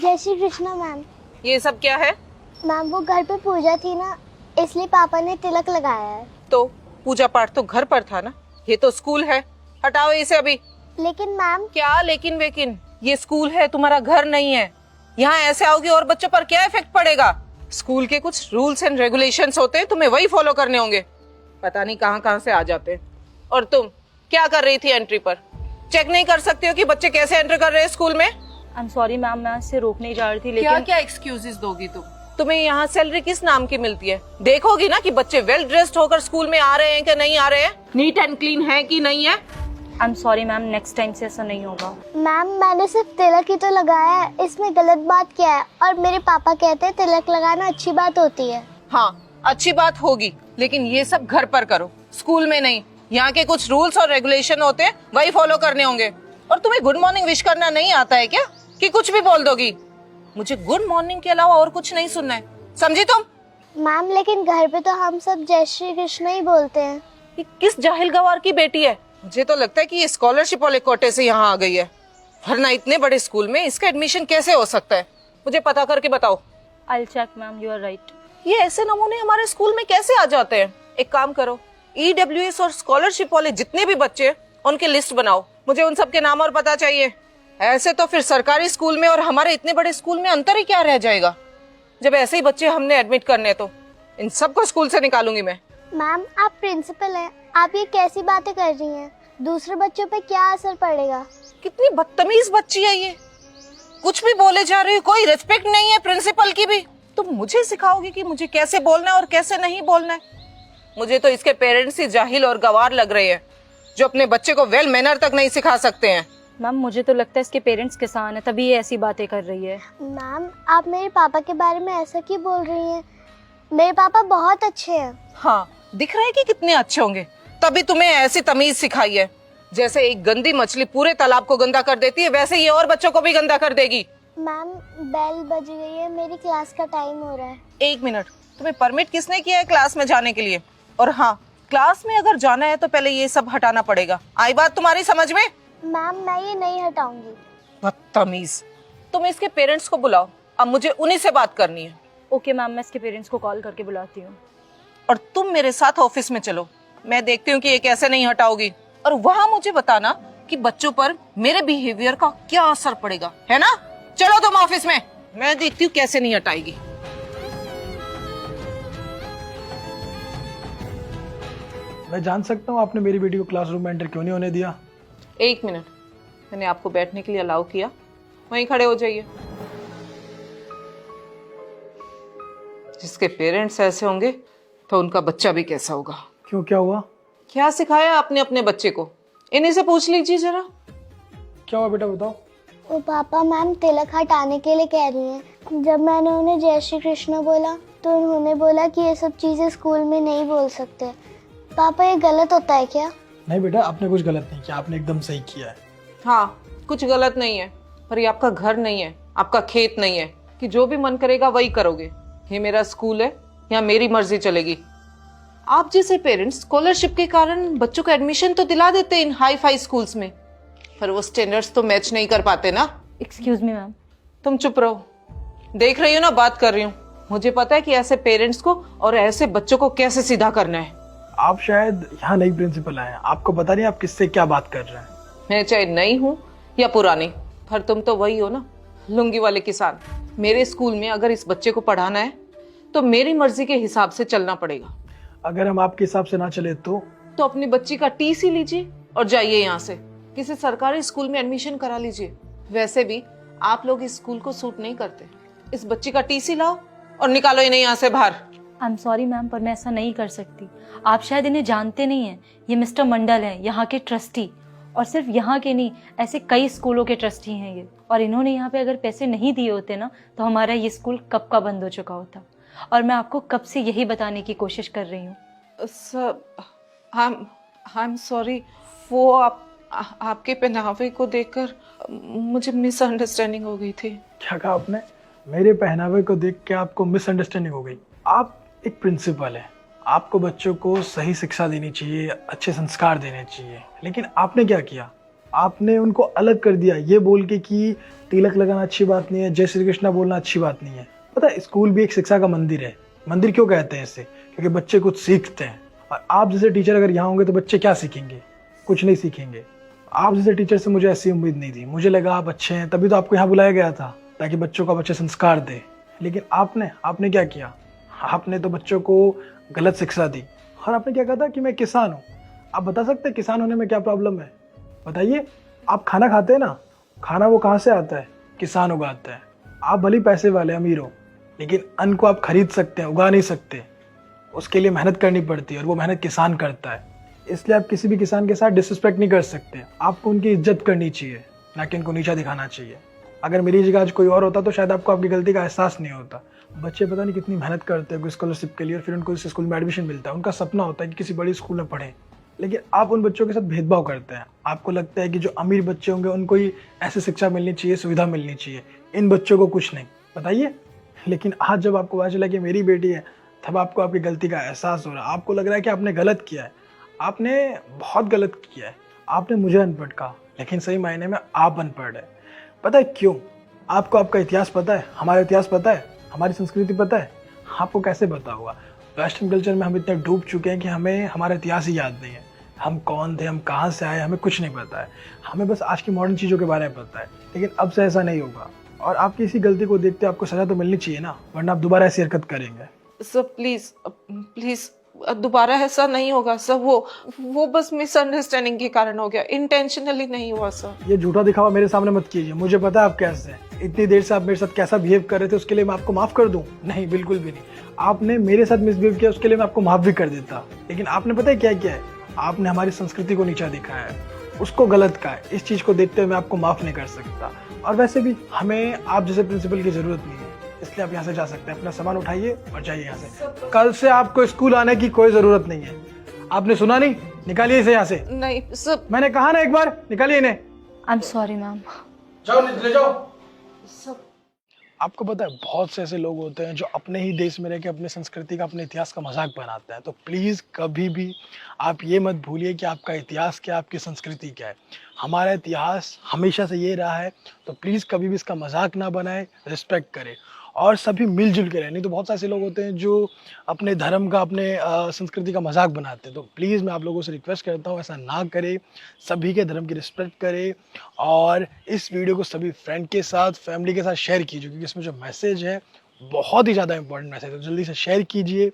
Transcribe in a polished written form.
जय श्री कृष्णा मैम। ये सब क्या है? मैम वो घर पे पूजा थी ना, इसलिए पापा ने तिलक लगाया है। तो पूजा पाठ तो घर पर था ना, ये तो स्कूल है, हटाओ इसे अभी। लेकिन मैम। क्या लेकिन वेकिन? ये स्कूल है, तुम्हारा घर नहीं है। यहाँ ऐसे आओगे और बच्चों पर क्या इफेक्ट पड़ेगा? स्कूल के कुछ रूल्स एंड रेगुलेशंस होते हैं, तुम्हें वही फॉलो करने होंगे। पता नहीं कहाँ कहाँ से आ जाते हैं। और तुम क्या कर रही थी एंट्री पर? चेक नहीं कर सकते हो कि बच्चे कैसे एंटर कर रहे हैं स्कूल में? आई एम सॉरी मैम, मैं इससे रोक नहीं जा रही थी, लेकिन क्या क्या एक्सक्यूजेस दोगी तुम? तुम्हें यहाँ सैलरी किस नाम की मिलती है? देखोगी ना कि बच्चे वेल ड्रेस्ड होकर स्कूल में आ रहे हैं कि नहीं आ रहे हैं, नीट एंड क्लीन है कि नहीं है। I am sorry ma'am, next time से ऐसा नहीं होगा। मैम मैंने सिर्फ तिलक ही तो लगाया है, इसमें गलत बात क्या है? और मेरे पापा कहते हैं तिलक लगाना अच्छी बात होती है। हाँ अच्छी बात होगी, लेकिन ये सब घर पर करो, स्कूल में नहीं। यहाँ के कुछ रूल्स और रेगुलेशन होते हैं, वही फॉलो करने होंगे। और तुम्हें गुड मॉर्निंग विश करना नहीं आता है क्या, कि कुछ भी बोल दोगी? मुझे गुड मॉर्निंग के अलावा और कुछ नहीं सुनना है, समझी तुम? मैम लेकिन घर पे तो हम सब जय श्री कृष्ण ही बोलते हैं। ये किस जाहिल गवार की बेटी है? मुझे तो लगता है कि ये स्कॉलरशिप वाले कोटे से यहाँ आ गई है, वरना इतने बड़े स्कूल में इसका एडमिशन कैसे हो सकता है? मुझे पता करके बताओ। I will check ma'am, you are right. ये ऐसे नमूने हमारे स्कूल में कैसे आ जाते हैं? एक काम करो, EWS और स्कॉलरशिप वाले जितने भी बच्चे हैं उनकी लिस्ट बनाओ, मुझे उन सब के नाम और पता चाहिए। ऐसे तो फिर सरकारी स्कूल में और हमारे इतने बड़े स्कूल में अंतर ही क्या रह जाएगा? जब ऐसे ही बच्चे हमने एडमिट करने तो इन सबको स्कूल से निकालूंगी मैं। मैम आप प्रिंसिपल हैं, आप ये कैसी बातें कर रही हैं? दूसरे बच्चों पे क्या असर पड़ेगा? कितनी बदतमीज बच्ची है ये, कुछ भी बोले जा रही है, कोई रिस्पेक्ट नहीं है प्रिंसिपल की भी। तुम मुझे सिखाओगी कि मुझे कैसे बोलना है और कैसे नहीं बोलना है? मुझे तो इसके पेरेंट्स ही जाहिल और गवार लग रहे हैं, जो अपने बच्चे को वेल मैनर तक नहीं सिखा सकते हैं। मैम मुझे तो लगता है इसके पेरेंट्स किसान है, तभी ये ऐसी बातें कर रही है। मैम आप मेरे पापा के बारे में ऐसा क्यों बोल रही हैं? मेरे पापा बहुत अच्छे हैं। हाँ दिख रहा है कि कितने अच्छे होंगे, तभी तुम्हें ऐसी तमीज सिखाई है। जैसे एक गंदी मछली पूरे तालाब को गंदा कर देती है, वैसे ये और बच्चों को भी गंदा कर देगी। मैम बेल बज गई है, मेरी क्लास का टाइम हो रहा है। एक मिनट, तुम्हें परमिट किसने किया है क्लास में जाने के लिए? और हाँ, क्लास में अगर जाना है तो पहले ये सब हटाना पड़ेगा। आई बात तुम्हारी समझ में? मैम मैं ये नहीं हटाऊंगी। बदतमीज। तुम इसके पेरेंट्स को बुलाओ, अब मुझे उन्हीं से बात करनी है। ओके मैम, मैं इसके पेरेंट्स को कॉल करके बुलाती हूँ। और तुम मेरे साथ ऑफिस में चलो, मैं देखती हूँ कि ये कैसे नहीं हटाओगी। और वहाँ मुझे बताना कि बच्चों पर मेरे बिहेवियर का क्या असर पड़ेगा, है ना? चलो तुम ऑफिस में, मैं देखती हूँ कैसे नहीं हटाएगी। मैं जान सकता हूँ आपने मेरी बेटी को क्लासरूम में एंटर क्यों नहीं होने दिया? एक मिनट, मैंने आपको बैठने के लिए अलाउ किया, वहीं खड़े हो जाइए। जिसके पेरेंट्स ऐसे होंगे तो उनका बच्चा भी कैसा होगा। क्यों, क्या हुआ? क्या सिखाया आपने अपने बच्चे को? इन्हीं से पूछ लीजिए जरा। क्या हुआ बेटा, बताओ। वो पापा मैम तिलक हटाने के लिए कह रही हैं। जब मैंने उन्हें जय श्री कृष्ण बोला तो उन्होंने बोला कि ये सब चीजें स्कूल में नहीं बोल सकते। पापा ये गलत होता है क्या? नहीं बेटा, आपने कुछ गलत नहीं किया, आपने एकदम सही किया है। हाँ कुछ गलत नहीं है, पर ये आपका घर नहीं है, आपका खेत नहीं है कि जो भी मन करेगा वही करोगे। ये मेरा स्कूल है, यहाँ मेरी मर्जी चलेगी। आप जैसे पेरेंट्स स्कॉलरशिप के कारण बच्चों को एडमिशन तो दिला देते इन हाई फाई स्कूल्स में, पर वो स्टैंडर्ड्स तो मैच नहीं कर पाते ना। Excuse me ma'am. तुम चुप रहो, देख रही हो ना बात कर रही हूँ। मुझे पता है कि ऐसे पेरेंट्स को और ऐसे बच्चों को कैसे सीधा करना है। आप शायद यहाँ नई प्रिंसिपल आए हैं, आपको पता नहीं आप किससे क्या बात कर रहे हैं। मैं चाहे नई हूँ या पुरानी, पर तुम तो वही हो ना, लुंगी वाले किसान। मेरे स्कूल में अगर इस बच्चे को पढ़ाना है तो मेरी मर्जी के हिसाब से चलना पड़ेगा। अगर हम आपके हिसाब से ना चले तो अपनी बच्ची का TC लीजिए और जाइए यहाँ से, किसी सरकारी स्कूल में एडमिशन करा लीजिए। वैसे भी आप लोग इस स्कूल को सूट नहीं करते। इस बच्ची का TC लाओ और निकालो इन्हें यहाँ से बाहर। आई एम सॉरी मैम, पर मैं ऐसा नहीं कर सकती। आप शायद इन्हें जानते नहीं हैं, ये मिस्टर मंडल हैं, यहाँ के ट्रस्टी। और सिर्फ यहाँ के नहीं, ऐसे कई स्कूलों के ट्रस्टी हैं ये। और इन्होंने यहाँ पे अगर पैसे नहीं दिए होते ना तो हमारा ये स्कूल कब का बंद हो चुका होता। और मैं आपको कब से यही बताने की कोशिश कर रही हूँ। सर आई एम सॉरी, वो आपके पहनावे को देखकर मुझे मिसअंडरस्टैंडिंग हो गई थी। क्या कहा आपने? मेरे पहनावे को देख के आपको मिसअंडरस्टैंडिंग हो गई? आप एक प्रिंसिपल है, आपको बच्चों को सही शिक्षा देनी चाहिए, अच्छे संस्कार देने चाहिए, लेकिन आपने क्या किया? आपने उनको अलग कर दिया ये बोल के कि तिलक लगाना अच्छी बात नहीं है, जय श्री कृष्णा बोलना अच्छी बात नहीं है। पता है स्कूल भी एक शिक्षा का मंदिर है। मंदिर क्यों कहते हैं इसे? क्योंकि बच्चे कुछ सीखते हैं। और आप जैसे टीचर अगर यहाँ होंगे तो बच्चे क्या सीखेंगे? कुछ नहीं सीखेंगे। आप जैसे टीचर से मुझे ऐसी उम्मीद नहीं थी। मुझे लगा आप अच्छे हैं, तभी तो आपको यहाँ बुलाया गया था ताकि बच्चों को अच्छे संस्कार दे। लेकिन आपने क्या किया? आपने तो बच्चों को गलत शिक्षा दी। और आपने क्या कहा था कि मैं किसान हूँ। आप बता सकते हैं किसान होने में क्या प्रॉब्लम है? बताइए। आप खाना खाते हैं ना, खाना वो कहाँ से आता है? किसान उगाता है। आप भले पैसे वाले अमीर हो, लेकिन अन्न को आप खरीद सकते हैं, उगा नहीं सकते। उसके लिए मेहनत करनी पड़ती है और वो मेहनत किसान करता है। इसलिए आप किसी भी किसान के साथ डिसरिस्पेक्ट नहीं कर सकते। आपको उनकी इज्जत करनी चाहिए, ना कि उनको नीचा दिखाना चाहिए। अगर मेरी जगह आज कोई और होता तो शायद आपको आपकी गलती का एहसास नहीं होता। बच्चे पता नहीं कितनी मेहनत करते हैं स्कॉलरशिप के लिए और फिर उनको इस स्कूल में एडमिशन मिलता है। उनका सपना होता है कि किसी बड़ी स्कूल में पढ़ें, लेकिन आप उन बच्चों के साथ भेदभाव करते हैं। आपको लगता है कि जो अमीर बच्चे होंगे उनको ही ऐसी शिक्षा मिलनी चाहिए, सुविधा मिलनी चाहिए, इन बच्चों को कुछ नहीं। बताइए। लेकिन आज जब आपको पता चला कि मेरी बेटी है, तब आपको आपकी गलती का एहसास हो रहा है। आपको लग रहा है कि आपने गलत किया है। आपने बहुत गलत किया है। आपने मुझे अनपढ़ कहा, लेकिन सही मायने में आप अनपढ़ है। पता है क्यों? आपको आपका इतिहास पता है, हमारा इतिहास पता है, हमारी संस्कृति पता है। आपको कैसे पता होगा? वेस्टर्न कल्चर में हम इतने डूब चुके हैं कि हमें हमारा इतिहास ही याद नहीं है। हम कौन थे, हम कहाँ से आए, हमें कुछ नहीं पता है। हमें बस आज की मॉडर्न चीज़ों के बारे में पता है। लेकिन अब से ऐसा नहीं होगा। और आपकी इसी गलती को देखते आपको सज़ा तो मिलनी चाहिए ना, वरना आप दोबारा ऐसी हरकत करेंगे। सर प्लीज दोबारा ऐसा नहीं होगा सर। वो बस मिसअंडरस्टैंडिंग के कारण हो गया, इंटेंशनली नहीं हुआ सर। ये झूठा दिखावा मेरे सामने मत कीजिए। मुझे पता है आप कैसे हैं। इतनी देर से आप मेरे साथ कैसा बिहेव कर रहे थे, उसके लिए मैं आपको माफ़ कर दूं? नहीं, बिल्कुल भी नहीं। आपने मेरे साथ मिसबिहेव किया, उसके लिए मैं आपको माफ़ भी कर देता। लेकिन आपने पता है क्या किया है? आपने हमारी संस्कृति को नीचा दिखाया है, उसको गलत कहा है। इस चीज़ को देखते हुए मैं आपको माफ़ नहीं कर सकता। और वैसे भी हमें आप जैसे प्रिंसिपल की ज़रूरत नहीं है, इसलिए आप यहाँ से जा सकते हैं। अपना सामान उठाइए और जाइए यहाँ से। कल से आपको स्कूल आने की कोई ज़रूरत नहीं है। आपने सुना नहीं? निकालिए इसे यहाँ से। नहीं सर। मैंने कहा ना एक बार, निकालिए इन्हें। I am sorry ma'am. जाओ, ले जाओ। सब आपको पता है बहुत से ऐसे लोग होते हैं जो अपने ही देश में रह के अपने संस्कृति का, अपने इतिहास का मजाक बनाते हैं। तो प्लीज़ कभी भी आप ये मत भूलिए कि आपका इतिहास क्या, आपकी संस्कृति क्या है। हमारा इतिहास हमेशा से ये रहा है। तो प्लीज़ कभी भी इसका मजाक ना बनाए, रिस्पेक्ट करें और सभी मिलजुल के रहें। नहीं तो बहुत से ऐसे लोग होते हैं जो अपने धर्म का, अपने संस्कृति का मजाक बनाते हैं। तो प्लीज़ मैं आप लोगों से रिक्वेस्ट करता हूँ ऐसा ना करें। सभी के धर्म की रिस्पेक्ट करें और इस वीडियो को सभी फ्रेंड के साथ, फैमिली के साथ शेयर कीजिए, क्योंकि इसमें जो मैसेज है बहुत ही ज़्यादा इंपॉर्टेंट मैसेज है। तो जल्दी से शेयर कीजिए।